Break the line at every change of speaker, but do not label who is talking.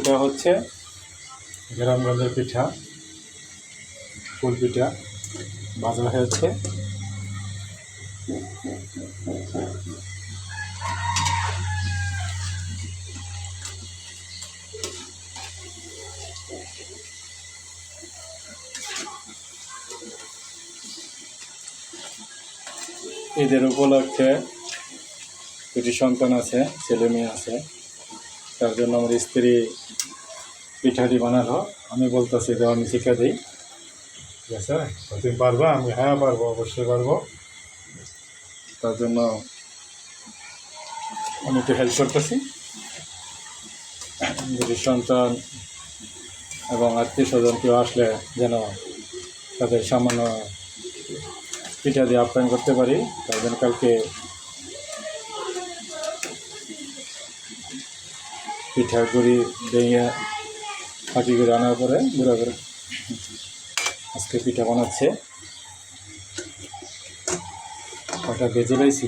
এটা হচ্ছে গ্রামগঞ্জের পিঠা, ফুল পিঠা ভাজা হয়েছে। ঈদের উপলক্ষে দুটি সন্তান আছে, ছেলে মেয়ে আছে, তার জন্য আমার স্ত্রী পিঠাটি বানালো। আমি বলতেছি যে আমি শিখে দিই। ঠিক আছে, তুমি পারবা? আমি হ্যাঁ পারবো, অবশ্যই পারবো। তার জন্য আমি একটু হেল্প করতেছি। দুটি সন্তান এবং আত্মীয় স্বজন কেউ আসলে যেন তাদের সামান্য পিঠা দিয়ে আপ্যায়ন করতে পারি। তার জন্য কালকে পিঠা গুঁড়ি ভেঙে ফাঁকি করে আনার পরে গুঁড়া করে আজকে পিঠা বানাচ্ছে। কটা বেজে পাইছি।